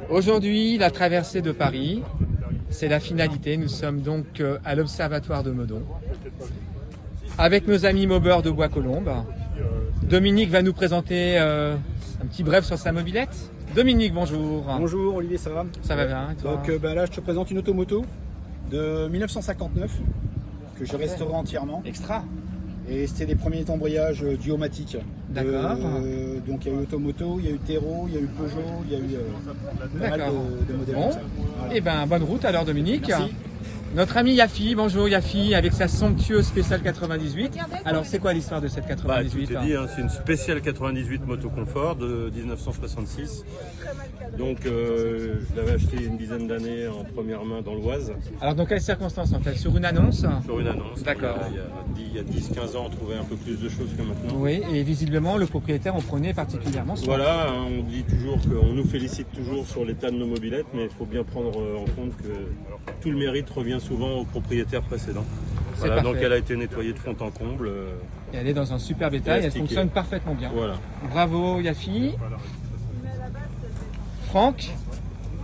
Aujourd'hui, la traversée de Paris, c'est la finalité. Nous sommes donc à l'Observatoire de Meudon avec nos amis mobeurs de Bois-Colombes. Dominique va nous présenter un petit bref sur sa mobilette. Dominique, bonjour. Bonjour Olivier, ça va? Ça va bien, et toi? Donc là, je te présente une automoto de 1959 que j'ai restaurée entièrement. Extra. Et c'était les premiers embrayages duomatiques. D'accord. Donc il y a eu Automoto, il y a eu Tero, il y a eu Peugeot, il y a eu pas mal de modèles. Bon. Comme ça. Voilà. Eh ben, bonne route alors Dominique. Merci. Notre ami Yafi, bonjour Yafi, avec sa somptueuse spéciale 98. Alors c'est quoi l'histoire de cette 98? Tout est dit, hein, c'est une spéciale 98 moto confort de 1966. Donc je l'avais acheté une dizaine d'années en première main dans l'Oise. Alors dans quelles circonstances en fait? Sur une annonce? Sur une annonce. D'accord. Il y a 10-15 ans, on trouvait un peu plus de choses que maintenant. Oui, et visiblement le propriétaire en prenait particulièrement soin. Voilà, hein, on dit toujours qu'on nous félicite toujours sur l'état de nos mobilettes, mais il faut bien prendre en compte que tout le mérite revient souvent au propriétaire précédent. Voilà, donc elle a été nettoyée de fond en comble. Et elle est dans un superbe état et elle fonctionne parfaitement bien. Voilà. Bravo Yafi. Franck,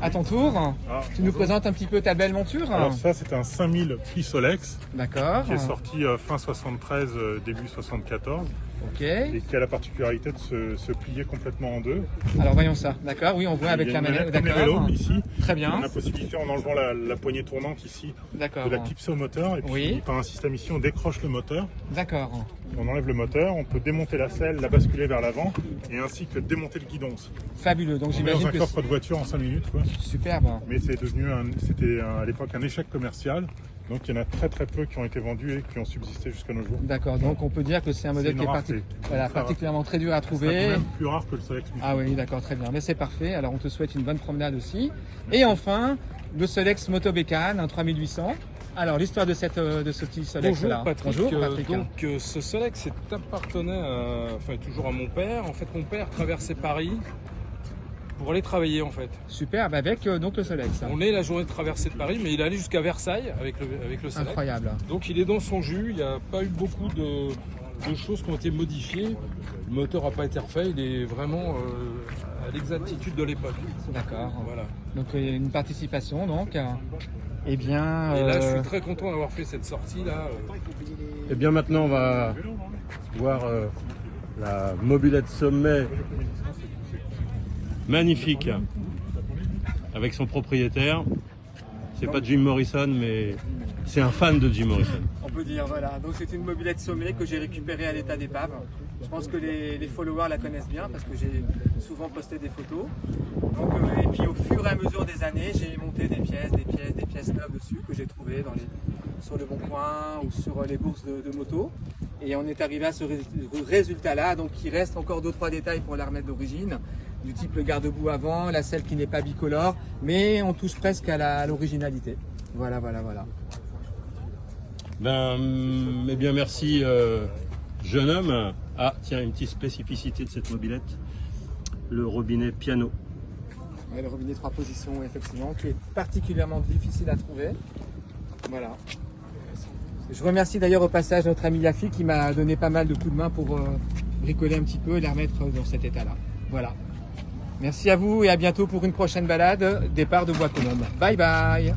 à ton tour, tu nous présentes un petit peu ta belle monture. Alors ça, c'est un 5000 Prix Solex D'accord. qui est sorti fin 73, début 74 Ok. et qui a la particularité de se plier complètement en deux. Alors voyons ça. D'accord, oui, on voit avec Il y a la une manette. comme les D'accord. vélos ici. Très On bien. a la possibilité en enlevant la poignée tournante ici D'accord. de la clipser au moteur et puis Oui. par un système ici on décroche le moteur, D'accord. on enlève le moteur, on peut démonter la selle, la basculer vers l'avant et ainsi que démonter le guidon. Fabuleux. Donc On est dans j'imagine un que coffre de voiture en 5 minutes quoi. superbe. Mais c'était à l'époque un échec commercial. Donc il y en a très peu qui ont été vendus et qui ont subsisté jusqu'à nos jours. D'accord. Donc on peut dire que c'est un modèle une qui est rareté. particulièrement très dur à C'est trouver. même plus rare que le Solex. Ah oui, d'accord, très bien. Mais c'est parfait. Alors on te souhaite une bonne promenade aussi. Et enfin, le Solex Moto Bécane, un 3800. Alors l'histoire de ce petit Solex là. Bonjour Patrick. Bonjour Patrick. Donc ce Solex appartenait toujours à mon père. En fait, mon père traversait Paris pour aller travailler en fait. Superbe avec donc le Solex. On est la journée de traversée de Paris, mais il est allé jusqu'à Versailles avec le Solex. Incroyable. Donc il est dans son jus. Il n'y a pas eu beaucoup de choses qui ont été modifiées. Le moteur n'a pas été refait. Il est vraiment à l'exactitude de l'époque. D'accord. Voilà. Donc il y a une participation donc. Eh bien. Et là, je suis très content d'avoir fait cette sortie là. Et bien maintenant, on va voir la mobilette sommet magnifique avec son propriétaire. C'est pas Jim Morrison, mais c'est un fan de Jim Morrison. On peut dire, voilà. Donc c'est une mobilette sommet que j'ai récupérée à l'état d'épave. Je pense que les followers la connaissent bien parce que j'ai souvent posté des photos. Donc, et puis au fur et à mesure des années, j'ai monté des pièces neuves dessus que j'ai trouvées sur le Bon Coin ou sur les bourses de moto. Et on est arrivé à ce résultat-là. Donc il reste encore 2-3 détails pour la remettre d'origine. Du type le garde-boue avant, la selle qui n'est pas bicolore, mais on touche presque à l'originalité. Voilà. Eh bien merci jeune homme. Ah tiens, une petite spécificité de cette mobilette, le robinet piano. Ouais, le robinet 3 positions effectivement, qui est particulièrement difficile à trouver. Voilà. Je remercie d'ailleurs au passage notre ami Yafi qui m'a donné pas mal de coups de main pour bricoler un petit peu et la remettre dans cet état-là. Voilà. Merci à vous et à bientôt pour une prochaine balade. Départ de Bois-Colombes. Bye bye.